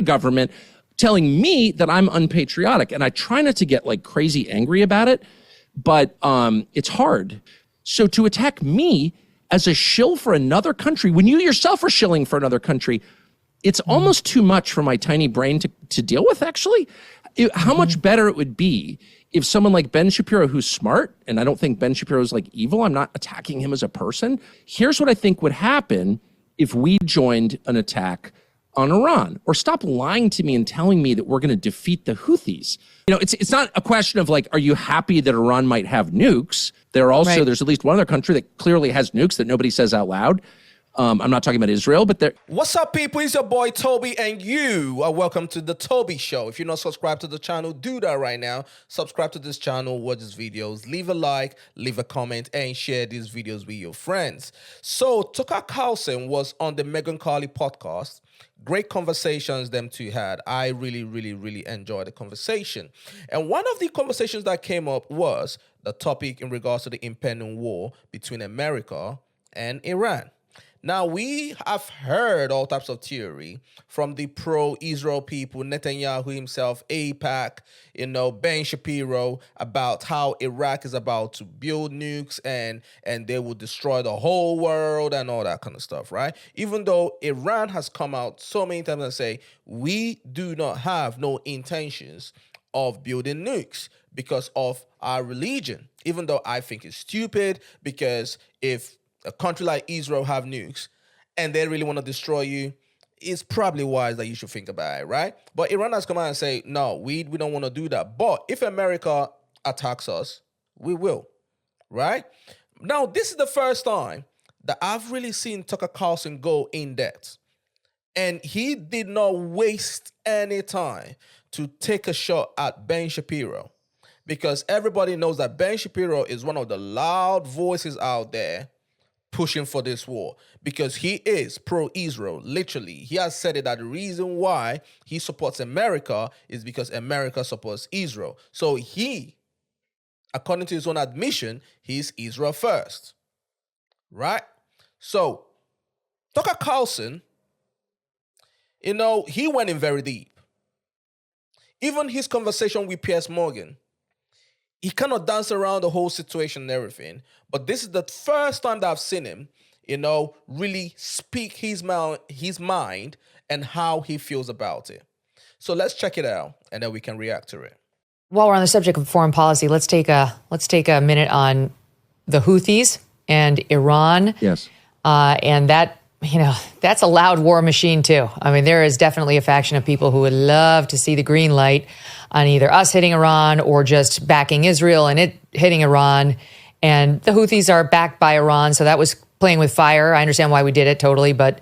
government telling me that I'm unpatriotic. And I try not to get like crazy angry about it, but it's hard. So to attack me as a shill for another country, when you yourself are shilling for another country, it's almost too much for my tiny brain to deal with, actually. How much better it would be if someone like Ben Shapiro, who's smart, and I don't think Ben Shapiro is like evil, I'm not attacking him as a person. Here's what I think would happen if we joined an attack on Iran, or stop lying to me and telling me that we're going to defeat the Houthis. You know, it's not a question of like, are you happy that Iran might have nukes? There's at least one other country that clearly has nukes that nobody says out loud. I'm not talking about Israel, but there. What's up, people? It's your boy Toby, and you are welcome to the Toby Show. If you're not subscribed to the channel, do that right now. Subscribe to this channel, watch these videos, leave a like, leave a comment, and share these videos with your friends. So Tucker Carlson was on the Megyn Kelly podcast. Great conversations them two had. I really enjoyed the conversation. And one of the conversations that came up was the topic in regards to the impending war between America and Iran. Now, we have heard all types of theory from the pro-Israel people, Netanyahu himself, AIPAC, Ben Shapiro, about how Iraq is about to build nukes and they will destroy the whole world and all that kind of stuff, right? Even though Iran has come out so many times and say, we do not have no intentions of building nukes because of our religion, even though I think it's stupid, because if a country like Israel have nukes and they really want to destroy you, it's probably wise that you should think about it, right? But Iran has come out and say, no, we don't want to do that. But if America attacks us, we will, right? Now, this is the first time that I've really seen Tucker Carlson go in depth. And he did not waste any time to take a shot at Ben Shapiro, because everybody knows that Ben Shapiro is one of the loud voices out there pushing for this war, because he is pro-Israel. Literally, he has said it that the reason why he supports America is because America supports Israel. So he, according to his own admission, he's Israel first, right? So Tucker Carlson, he went in very deep. Even his conversation with Piers Morgan, he cannot dance around the whole situation and everything. But this is the first time that I've seen him, really speak his mind and how he feels about it. So let's check it out, and then we can react to it. While we're on the subject of foreign policy, let's take a minute on the Houthis and Iran. Yes. And that, that's a loud war machine too. I mean, there is definitely a faction of people who would love to see the green light on either us hitting Iran or just backing Israel and it hitting Iran. And the Houthis are backed by Iran, so that was playing with fire. I understand why we did it totally, but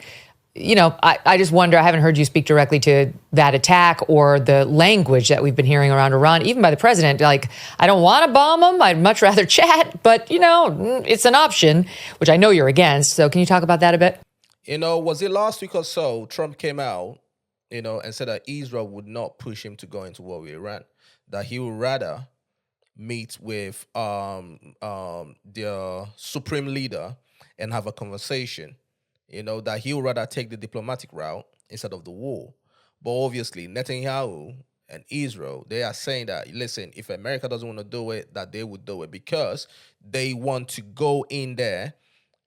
I just wonder, I haven't heard you speak directly to that attack or the language that we've been hearing around Iran, even by the president. Like, I don't want to bomb them. I'd much rather chat, but, it's an option, which I know you're against. So can you talk about that a bit? Was it last week or so, Trump came out, and said that Israel would not push him to go into war with Iran, that he would rather meet with the supreme leader and have a conversation, that he would rather take the diplomatic route instead of the war. But obviously, Netanyahu and Israel, they are saying that, listen, if America doesn't want to do it, that they would do it, because they want to go in there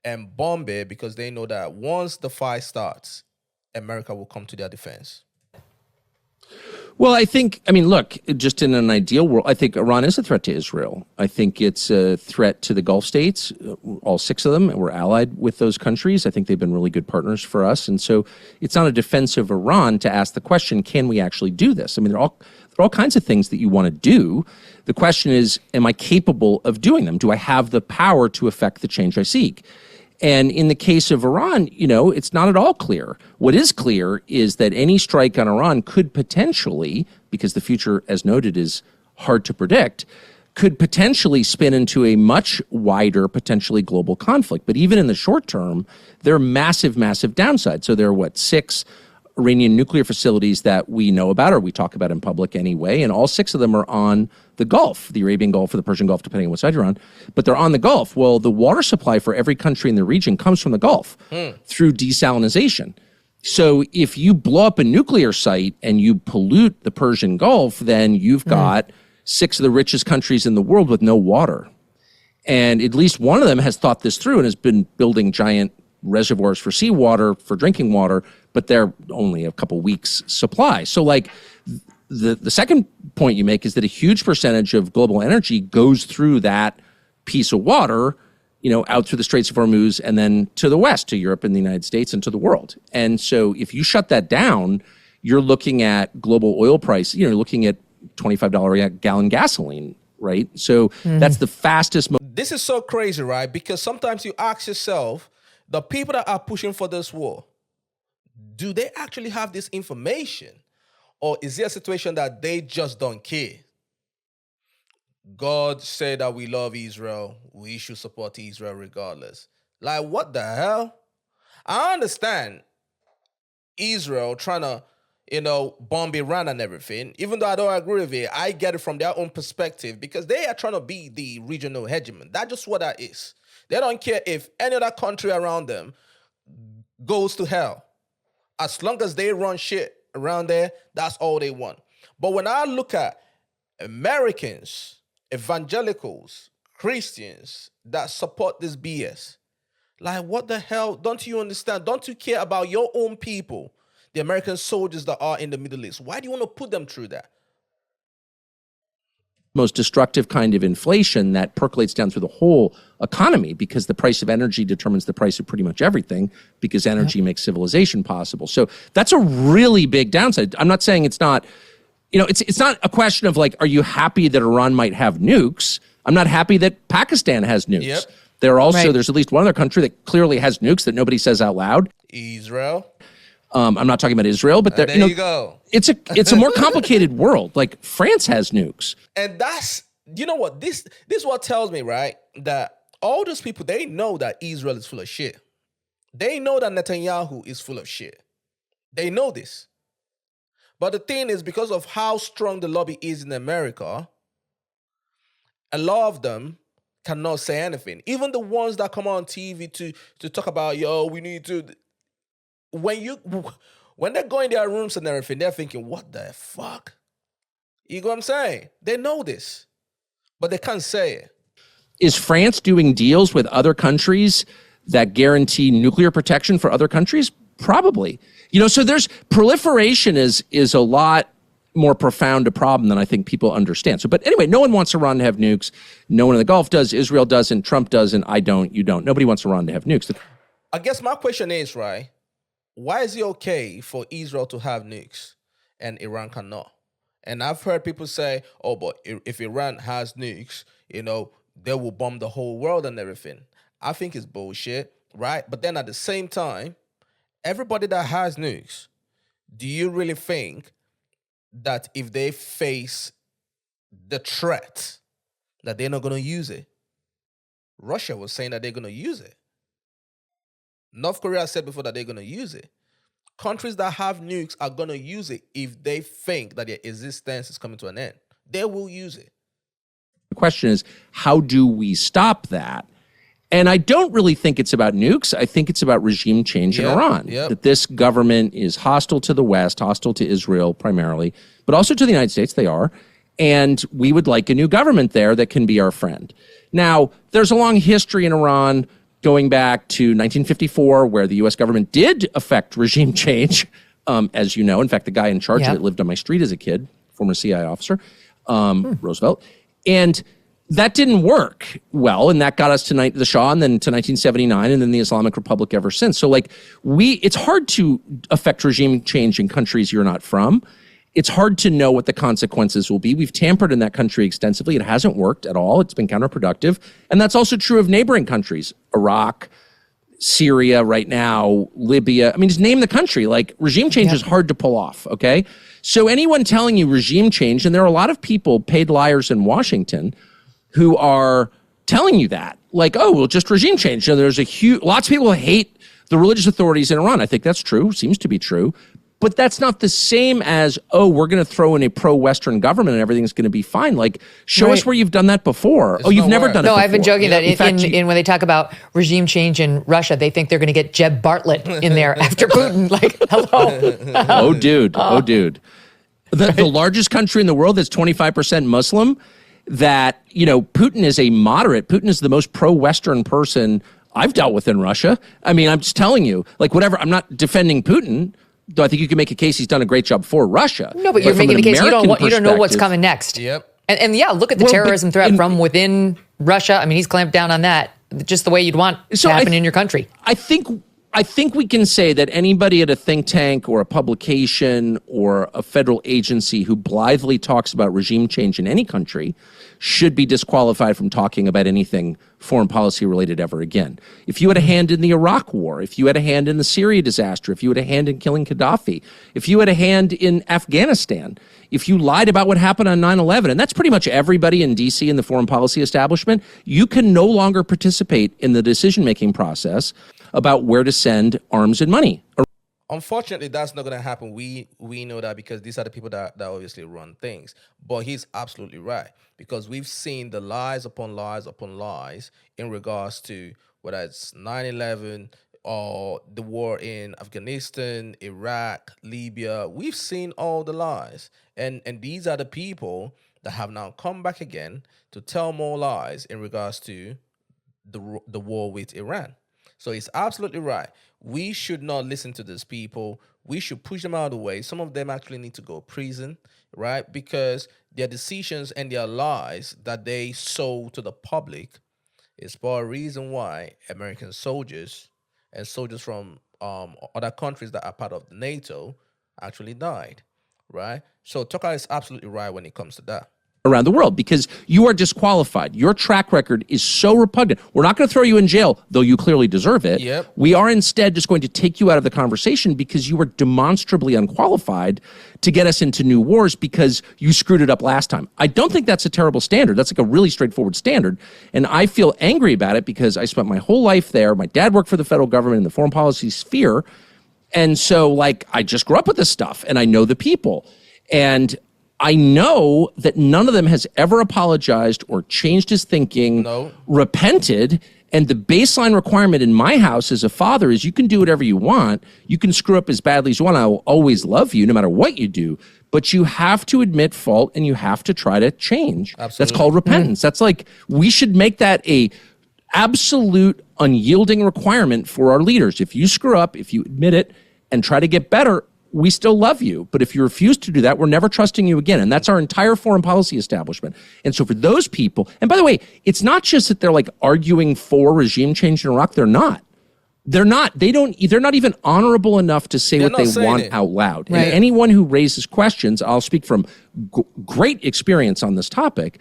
and bomb it, because they know that once the fight starts, America will come to their defense. Well, look, just in an ideal world, I think Iran is a threat to Israel. I think it's a threat to the Gulf states, all 6 of them. We're allied with those countries. I think they've been really good partners for us. And so it's not a defense of Iran to ask the question, can we actually do this? I mean, there are all kinds of things that you want to do. The question is, am I capable of doing them? Do I have the power to affect the change I seek? And in the case of Iran, it's not at all clear. What is clear is that any strike on Iran could potentially, because the future, as noted, is hard to predict, could potentially spin into a much wider, potentially global conflict. But even in the short term, there are massive downsides. So there are, 6 Iranian nuclear facilities that we know about, or we talk about in public anyway, and all 6 of them are on the Gulf, the Arabian Gulf or the Persian Gulf, depending on what side you're on, but they're on the Gulf. Well, the water supply for every country in the region comes from the Gulf through desalination. So if you blow up a nuclear site and you pollute the Persian Gulf, then you've got 6 of the richest countries in the world with no water. And at least one of them has thought this through and has been building giant reservoirs for seawater, for drinking water, but they're only a couple weeks supply. So like the second point you make is that a huge percentage of global energy goes through that piece of water, out through the Straits of Hormuz and then to the west, to Europe and the United States and to the world. And so if you shut that down, you're looking at global oil price, you're looking at $25 a gallon gasoline, right? So that's the fastest. This is so crazy, right? Because sometimes you ask yourself, the people that are pushing for this war, do they actually have this information? Or is there a situation that they just don't care? God said that we love Israel. We should support Israel regardless. Like, what the hell? I understand Israel trying to, bomb Iran and everything. Even though I don't agree with it, I get it from their own perspective because they are trying to be the regional hegemon. That's just what that is. They don't care if any other country around them goes to hell. As long as they run shit around there, that's all they want. But when I look at Americans, evangelicals, Christians that support this BS, like, what the hell? Don't you understand? Don't you care about your own people, the American soldiers that are in the Middle East? Why do you want to put them through that? Most destructive kind of inflation that percolates down through the whole economy because the price of energy determines the price of pretty much everything because energy makes civilization possible. So that's a really big downside. I'm not saying it's not, it's not a question of like, are you happy that Iran might have nukes? I'm not happy that Pakistan has nukes. Yep. There's at least one other country that clearly has nukes that nobody says out loud. Israel. I'm not talking about Israel, but there you go. It's a more complicated world. Like France has nukes. And that's, what, this is what tells me, right? That all those people, they know that Israel is full of shit. They know that Netanyahu is full of shit. They know this. But the thing is, because of how strong the lobby is in America, a lot of them cannot say anything. Even the ones that come on TV to talk about, we need to... When they go in their rooms and everything, they're thinking, what the fuck? You know what I'm saying? They know this, but they can't say it. Is France doing deals with other countries that guarantee nuclear protection for other countries? Probably. So there's proliferation is a lot more profound a problem than I think people understand. So, but anyway, no one wants Iran to have nukes. No one in the Gulf does. Israel doesn't. Trump doesn't. I don't. You don't. Nobody wants Iran to have nukes. I guess my question is, right, why is it okay for Israel to have nukes and Iran cannot? And I've heard people say, oh, but if Iran has nukes, they will bomb the whole world and everything. I think it's bullshit, right? But then at the same time, everybody that has nukes, do you really think that if they face the threat that they're not going to use it? Russia was saying that they're going to use it. North Korea said before that they're going to use it. Countries that have nukes are going to use it if they think that their existence is coming to an end. They will use it. The question is, how do we stop that? And I don't really think it's about nukes. I think it's about regime change in Iran. That this government is hostile to the West, hostile to Israel primarily, but also to the United States, they are. And we would like a new government there that can be our friend. Now, there's a long history in Iran going back to 1954, where the U.S. government did affect regime change, as you know. In fact, the guy in charge of it lived on my street as a kid, former CIA officer, Roosevelt. And that didn't work well, and that got us to the Shah, and then to 1979, and then the Islamic Republic ever since. So, it's hard to affect regime change in countries you're not from. It's hard to know what the consequences will be. We've tampered in that country extensively. It hasn't worked at all. It's been counterproductive. And that's also true of neighboring countries, Iraq, Syria right now, Libya. I mean, just name the country. Regime change is hard to pull off, okay? So anyone telling you regime change, and there are a lot of people, paid liars in Washington, who are telling you that. Just regime change. There's lots of people hate the religious authorities in Iran. I think that's true, seems to be true. But that's not the same as, oh, we're going to throw in a pro-Western government and everything's going to be fine. Like, show us where you've done that before. It's You've never nowhere. done it No, before. I've been joking that In fact, in when they talk about regime change in Russia, they think they're going to get Jeb Bartlett in there after Putin. Like, hello. oh, dude. The largest country in the world that's 25% Muslim, that, Putin is a moderate. Putin is the most pro-Western person I've dealt with in Russia. I mean, I'm just telling you, like, whatever. I'm not defending Putin, though I think you can make a case he's done a great job for Russia. No, but you're from making an the case you don't American know what's perspective- coming next. Yep. And yeah, look at the terrorism threat from within Russia. I mean, he's clamped down on that just the way you'd want to happen in your country. I think we can say that anybody at a think tank or a publication or a federal agency who blithely talks about regime change in any country should be disqualified from talking about anything foreign policy related ever again. If you had a hand in the Iraq war, if you had a hand in the Syria disaster, if you had a hand in killing Gaddafi, if you had a hand in Afghanistan, if you lied about what happened on 9/11, and that's pretty much everybody in DC in the foreign policy establishment, you can no longer participate in the decision-making process about where to send arms and money. Unfortunately, that's not going to happen. We know that because these are the people that obviously run things. But he's absolutely right, because we've seen the lies upon lies upon lies in regards to whether it's 9/11 or the war in Afghanistan, Iraq, Libya. We've seen all the lies. And these are the people that have now come back again to tell more lies in regards to the war with Iran. So he's absolutely right. We should not listen to these people. We should push them out of the way. Some of them actually need to go to prison, right? Because their decisions and their lies that they sold to the public is for a reason why American soldiers and soldiers from other countries that are part of NATO actually died, right? So Tucker is absolutely right when it comes to that. Around the world, because you are disqualified. Your track record is so repugnant. We're not going to throw you in jail, though you clearly deserve it. Yep. We are instead just going to take you out of the conversation because you were demonstrably unqualified to get us into new wars because you screwed it up last time. I don't think that's a terrible standard. That's like a really straightforward standard. And I feel angry about it because I spent my whole life there. My dad worked for the federal government in the foreign policy sphere. And so, like, I just grew up with this stuff and I know the people. And I know that none of them has ever apologized or changed his thinking, repented. And the baseline requirement in my house as a father is you can do whatever you want. You can screw up as badly as you want. I will always love you no matter what you do. But you have to admit fault and you have to try to change. Absolutely. That's called repentance. That's like, we should make that a absolute unyielding requirement for our leaders. If you screw up, if you admit it and try to get better, we still love you. But if you refuse to do that, we're never trusting you again. And that's our entire foreign policy establishment. And so for those people, and by the way, it's not just that they're like arguing for regime change in Iraq. They're not. They're not. They're not even honorable enough to say what they want out loud. Right. And anyone who raises questions, I'll speak from great experience on this topic.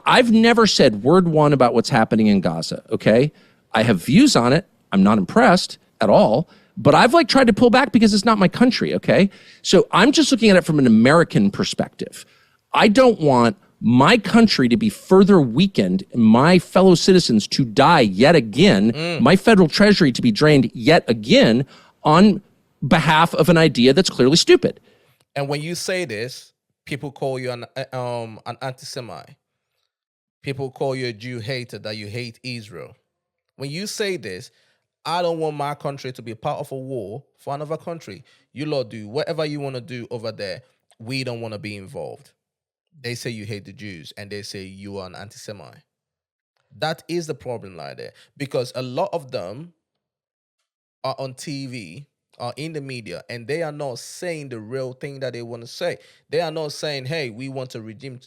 I've never said word one about what's happening in Gaza, okay? I have views on it. I'm not impressed at all. But I've like tried to pull back because it's not my country, okay? So I'm just looking at it from an American perspective. I don't want my country to be further weakened, my fellow citizens to die yet again, my federal treasury to be drained yet again on behalf of an idea that's clearly stupid. And when you say this, people call you an anti-Semite. People call you a Jew hater, that you hate Israel. When you say this, I don't want my country to be part of a war for another country. You lot do whatever you want to do over there. We don't want to be involved. They say you hate the Jews and they say you are an anti-Semite. That is the problem right there. Because a lot of them are on TV, are in the media, and they are not saying the real thing that they want to say. They are not saying, hey, we want a regime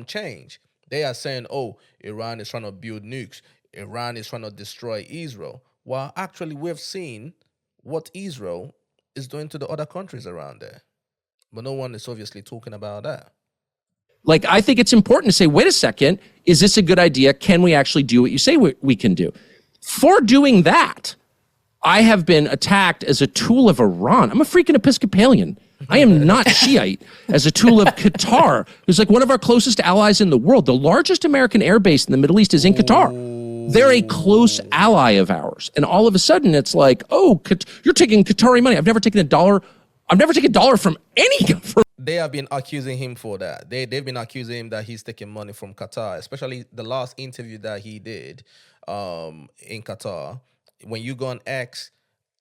change. They are saying, oh, Iran is trying to build nukes. Iran is trying to destroy Israel. Well, actually, we've seen what Israel is doing to the other countries around there. But no one is obviously talking about that. Like, I think it's important to say, wait a second, is this a good idea? Can we actually do what you say we can do? For doing that, I have been attacked as a tool of Iran. I'm a freaking Episcopalian. I am not Shiite. As a tool of Qatar, who's like one of our closest allies in the world. The largest American air base in the Middle East is in Qatar. They're a close ally of ours. And all of a sudden, it's like, oh, you're taking Qatari money. I've never taken $1 I've never taken a dollar from any government. They have been accusing him for that. They've been accusing him that he's taking money from Qatar, especially the last interview that he did in Qatar. When you go on X,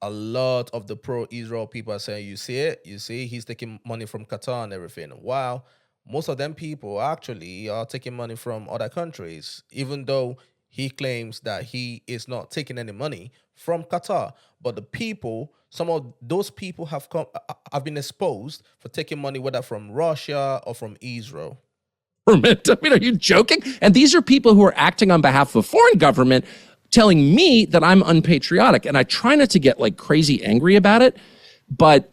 a lot of the pro-Israel people are saying, you see it? You see, he's taking money from Qatar and everything. Wow. Most of them people actually are taking money from other countries, even though he claims that he is not taking any money from Qatar. But the people, some of those people have been exposed for taking money, whether from Russia or from Israel. I mean, are you joking? And these are people who are acting on behalf of a foreign government, telling me that I'm unpatriotic. And I try not to get like crazy angry about it, but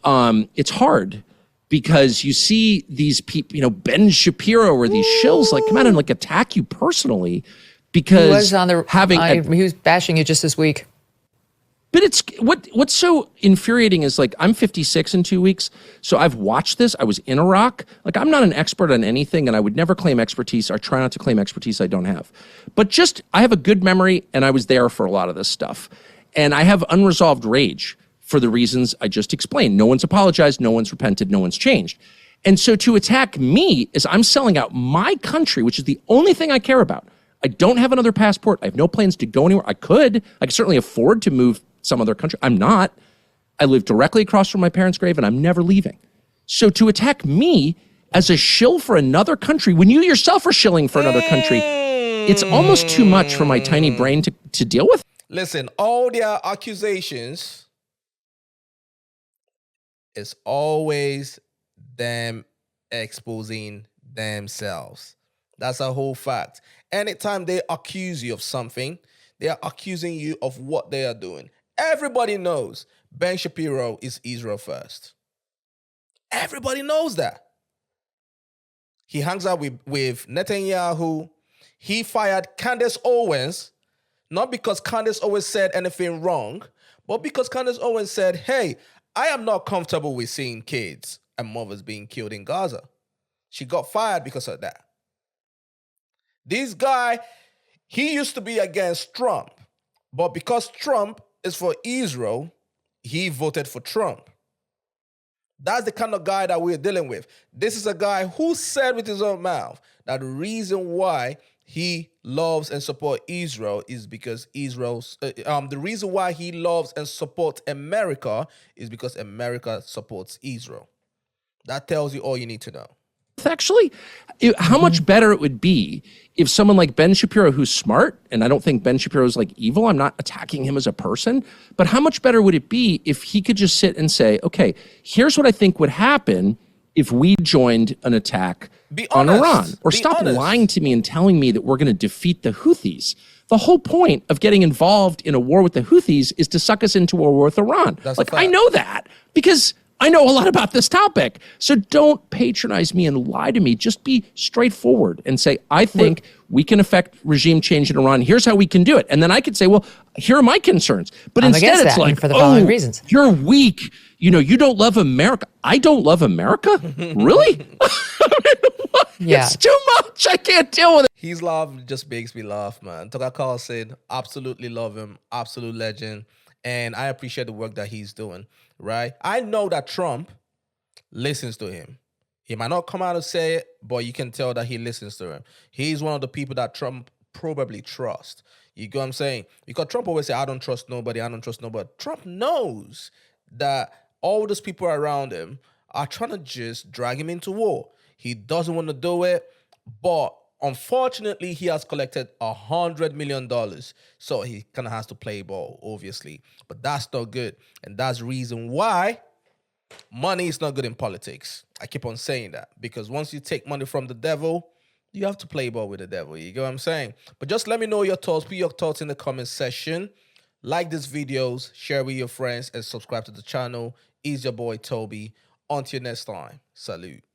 it's hard. Because you see these people, you know, Ben Shapiro or these shills like come out and like attack you personally because he was on the he was bashing you just this week. But it's what's so infuriating is like I'm 56 in 2 weeks, so I've watched this. I was in Iraq. Like I'm not an expert on anything, and I would never claim expertise. I try not to claim expertise I don't have. But just I have a good memory, and I was there for a lot of this stuff, and I have unresolved rage. For the reasons I just explained. No one's apologized, no one's repented, no one's changed. And so to attack me is I'm selling out my country, which is the only thing I care about. I don't have another passport. I have no plans to go anywhere. I could certainly afford to move some other country. I'm not. I live directly across from my parents' grave and I'm never leaving. So to attack me as a shill for another country, when you yourself are shilling for another country, it's almost too much for my tiny brain to deal with. Listen, all their accusations, it's always them exposing themselves. That's a whole fact. Anytime they accuse you of something, they are accusing you of what they are doing. Everybody knows Ben Shapiro is Israel first. Everybody knows that. He hangs out with Netanyahu. He fired Candace Owens, not because Candace Owens said anything wrong, but because Candace Owens said, hey, I am not comfortable with seeing kids and mothers being killed in Gaza. She got fired because of that. This guy, he used to be against Trump, but because Trump is for Israel, he voted for Trump. That's the kind of guy that we're dealing with. This is a guy who said with his own mouth that the reason why he loves and supports Israel is because the reason why he loves and supports America is because America supports Israel. That tells you all you need to know. Actually, how much better it would be if someone like Ben Shapiro, who's smart, and I don't think Ben Shapiro is like evil, I'm not attacking him as a person, but how much better would it be if he could just sit and say, okay, here's what I think would happen if we joined an attack on Iran, or stop lying to me and telling me that we're going to defeat the Houthis. The whole point of getting involved in a war with the Houthis is to suck us into a war with Iran. Like, I know that because I know a lot about this topic. So don't patronize me and lie to me. Just be straightforward and say, I think we can affect regime change in Iran. Here's how we can do it. And then I could say, well, here are my concerns. But instead it's like, for the following reasons. You're weak. You know, you don't love America. I don't love America? Really? Yeah. It's too much. I can't deal with it. His love just makes me laugh, man. Tucker Carlson, absolutely love him. Absolute legend. And I appreciate the work that he's doing, right? I know that Trump listens to him. He might not come out and say it, but you can tell that he listens to him. He's one of the people that Trump probably trusts. You get what I'm saying? Because Trump always say, I don't trust nobody. I don't trust nobody. Trump knows that all those people around him are trying to just drag him into war. He doesn't want to do it, but unfortunately, he has collected $100 million. So he kind of has to play ball, obviously. But that's not good. And that's the reason why money is not good in politics. I keep on saying that. Because once you take money from the devil, you have to play ball with the devil. You get what I'm saying? But just let me know your thoughts. Put your thoughts in the comment section. Like these videos, share with your friends, and subscribe to the channel. It's your boy, Toby. Until next time, salute.